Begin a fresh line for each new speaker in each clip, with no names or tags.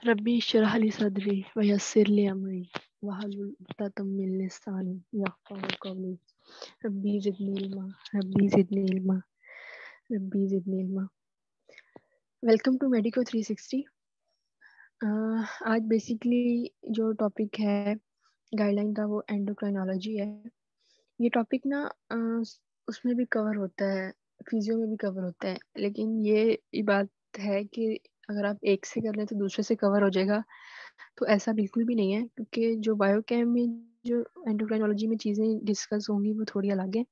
रब्बी इश्रह ली सदरी वयस्सिर ली अमरी वहलुल उक़दतम मिन लिसानी यफ़क़हू क़ौली रब्बी ज़िदनी इल्मा रब्बी ज़िदनी इल्मा रब्बी ज़िदनी इल्मा। Welcome to medico 360। आज बेसिकली जो टॉपिक है गाइडलाइन का वो एंडोक्राइनोलॉजी है। ये टॉपिक ना उसमें भी कवर होता है, फिजियो में भी कवर होता है, लेकिन ये बात है कि अगर आप एक से कर लें तो दूसरे से कवर हो जाएगा, तो ऐसा बिल्कुल भी नहीं है, क्योंकि जो बायोकेम में जो एंडोक्राइनोलॉजी में चीज़ें डिस्कस होंगी वो थोड़ी अलग है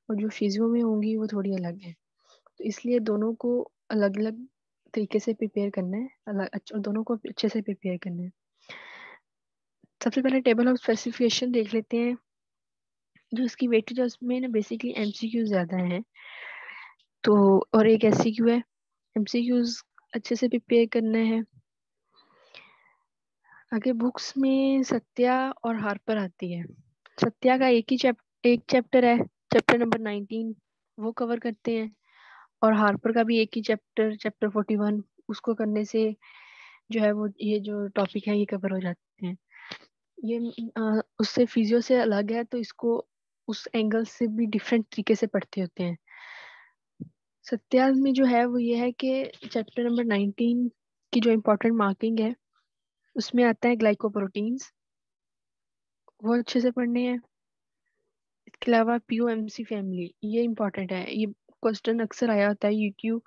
और जो फिजियो में होंगी वो थोड़ी अलग है। तो इसलिए दोनों को अलग अलग तरीके से प्रिपेयर करना है, और दोनों को अच्छे से प्रिपेयर करना है। सबसे पहले टेबल ऑफ स्पेसिफिकेशन देख लेते हैं। जो इसकी वेटेज है उसमें ना बेसिकली एमसीक्यू ज़्यादा है, तो और एक एससीक्यू है। एमसीक्यूज अच्छे से प्रिपेयर करना है। आगे बुक्स में सत्या और हार्पर आती है। सत्या का एक चैप्टर है, चैप्टर नंबर 19, वो कवर करते हैं, और हार्पर का भी एक ही चैप्टर 41, उसको करने से जो है वो ये जो टॉपिक है ये कवर हो जाते हैं। ये उससे फिजियो से अलग है, तो इसको उस एंगल से भी डिफरेंट तरीके से पढ़ते होते हैं। सत्या में जो है वो ये है कि चैप्टर नंबर 19 की जो इम्पोर्टेंट मार्किंग है उसमें आता है ग्लाइकोप्रोटीन्स, वो अच्छे से पढ़ने हैं। इसके अलावा पीओएमसी फैमिली, ये इम्पोर्टेंट है। ये क्वेश्चन अक्सर आया होता है यूट्यूब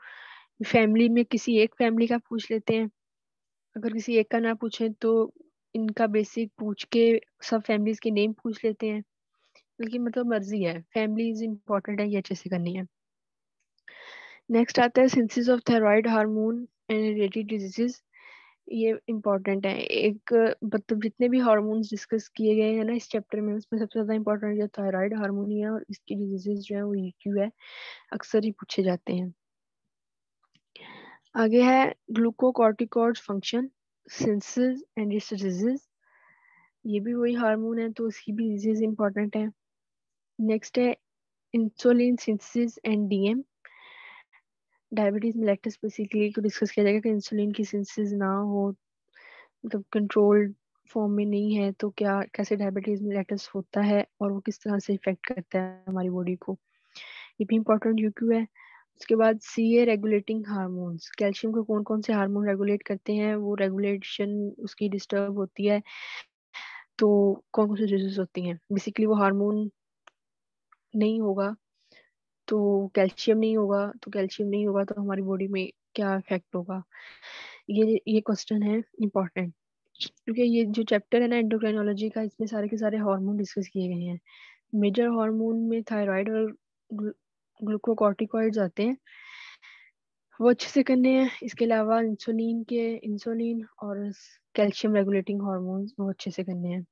फैमिली में, किसी एक फैमिली का पूछ लेते हैं। अगर किसी एक का ना पूछें तो इनका बेसिक पूछ के सब फैमिलीज के नेम पूछ लेते हैं, लेकिन मतलब मर्जी है, फैमिलीज इम्पोर्टेंट है, ये अच्छे से करनी है। नेक्स्ट आता है synthesis of thyroid hormone and related diseases. ये इम्पोर्टेंट है। एक मतलब जितने भी हार्मोन्स डिस्कस किए गए हैं ना इस चैप्टर में, उसमें सबसे ज्यादा इम्पोर्टेंट जो थायराइड हार्मोन है और इसकी डिजीजेस जो है वो ईक्यू है, अक्सर ही पूछे जाते हैं। आगे है glucocorticoid function, synthesis and it's disease. ये भी वही हार्मोन है, तो उसकी भी डिजीज इम्पोर्टेंट है। नेक्स्ट है insulin synthesis and DM. Diabetes mellitus basically को डिस्कस किया जाएगा कि इंसुलिन की सिंथेसिस ना हो, मतलब कंट्रोल्ड फॉर्म में नहीं है, तो क्या कैसे डायबिटीज मेलेटस होता है और वो किस तरह से इफेक्ट करता है हमारी बॉडी को, ये भी इम्पोर्टेंट यूक्यू है। उसके बाद सीए रेगुलेटिंग हार्मोन्स, कैल्शियम को कौन कौन से हार्मोन रेगुलेट करते हैं, वो रेगुलेशन उसकी डिस्टर्ब होती है तो कौन कौन सी डिजीज होती हैं। बेसिकली वो हार्मोन नहीं होगा तो कैल्शियम नहीं होगा तो हमारी बॉडी में क्या इफेक्ट होगा, ये क्वेश्चन है इम्पोर्टेंट। क्योंकि ये जो चैप्टर है ना एंडोक्राइनोलॉजी का, इसमें सारे के सारे हार्मोन डिस्कस किए गए हैं। मेजर हार्मोन में थायराइड और ग्लूकोकॉर्टिकॉइड्स आते हैं, वो अच्छे से करने हैं। इसके अलावा इंसुलिन और कैल्शियम रेगुलेटिंग हार्मोन्स, वो अच्छे से करने हैं।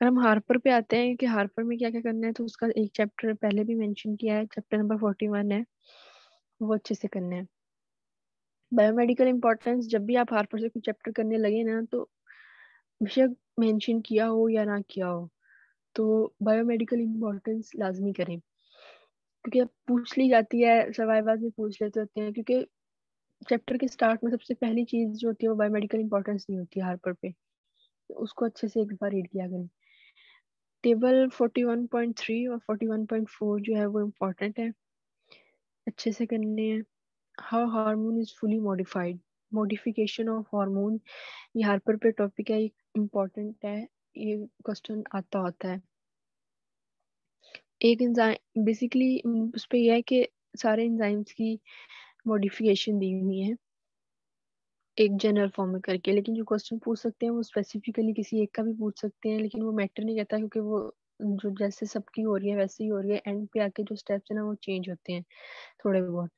अगर हम हार्पर पे आते हैं कि हार्पर में क्या क्या करना है, तो उसका एक चैप्टर पहले भी मेंशन किया है, चैप्टर नंबर 41 है, वो अच्छे से करने हैं। बायोमेडिकल इंपॉर्टेंस, जब भी आप हार्पर से कुछ चैप्टर करने लगे ना, तो बेशक मेंशन किया हो या ना किया हो, तो बायोमेडिकल इंपॉर्टेंस लाजमी करें, क्योंकि अब पूछ ली जाती है, सवाइवाज में पूछ लेते होते हैं, क्योंकि चैप्टर के स्टार्ट में सबसे पहली चीज जो होती है वो बायोमेडिकल इंपॉर्टेंस नहीं होती है हार्पर पे, तो उसको अच्छे से एक बार रीड किया करें। टेबल 41.3 और 41.4 जो है वो इम्पोर्टेंट है, अच्छे से करने हैं। How hormone is fully modified, modification of hormone, ये हार्पर पे टॉपिक है, इम्पोर्टेंट है, ये क्वेश्चन आता होता है। एक एंजाइम बेसिकली उस पे यह है कि सारे एंजाइम्स की मॉडिफिकेशन दी हुई है एक जनरल फॉर्म में करके, लेकिन जो क्वेश्चन पूछ सकते हैं वो स्पेसिफिकली किसी एक का भी पूछ सकते हैं, लेकिन वो मैटर नहीं करता, क्योंकि वो जो जैसे सबकी हो रही है वैसे ही हो रही है, एंड पे आके जो स्टेप्स है ना वो चेंज होते हैं थोड़े बहुत,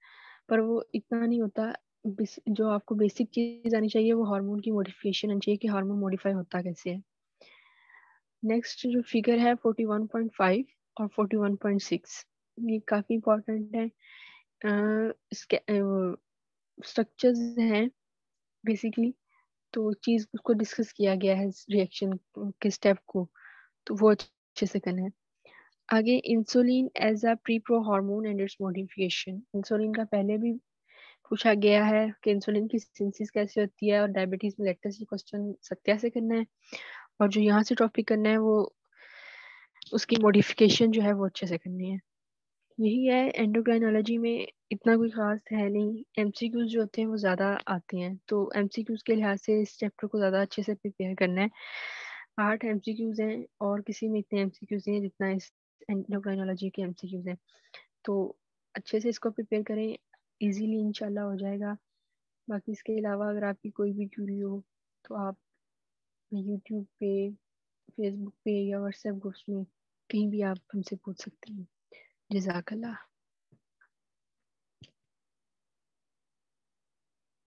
पर वो इतना नहीं होता। जो आपको बेसिक चीज आनी चाहिए वो हार्मोन की मॉडिफिकेशन आनी चाहिए कि हार्मोन मॉडिफाई होता कैसे है। नेक्स्ट जो फिगर है 41.5 और 41.6, ये काफी इंपॉर्टेंट है। इसके स्ट्रक्चर्स हैं बेसिकली, तो चीज उसको डिस्कस किया गया है रिएक्शन के स्टेप को, तो वो अच्छे से करना है। आगे insulin as a pre pro hormone and its modification, insulin का पहले भी पूछा गया है कि इंसुलिन की सिंथेसिस कैसे होती है और डायबिटीज में लेटेस्ट क्वेश्चन सत्या से करना है, और जो यहाँ से टॉपिक करना है वो उसकी मॉडिफिकेशन जो है वो अच्छे से करनी है। यही है, एंडोक्राइनोलॉजी में इतना कोई खास है नहीं। एमसीक्यूज जो होते हैं वो ज़्यादा आते हैं, तो एमसीक्यूज के लिहाज से इस चैप्टर को ज़्यादा अच्छे से प्रिपेयर करना है। 8 एमसीक्यूज हैं और किसी में इतने एमसीक्यूज नहीं है जितना इस एंडोक्राइनोलॉजी के एमसीक्यूज हैं। तो अच्छे से इसको प्रिपेयर करें, इजीली इंशाल्लाह हो जाएगा। बाकी इसके अलावा अगर आपकी कोई भी क्यूरी हो तो आप यूट्यूब पे, फेसबुक पे या व्हाट्सएप ग्रुप्स में कहीं भी आप हमसे पूछ सकते हैं। जज़ाकल्लाह।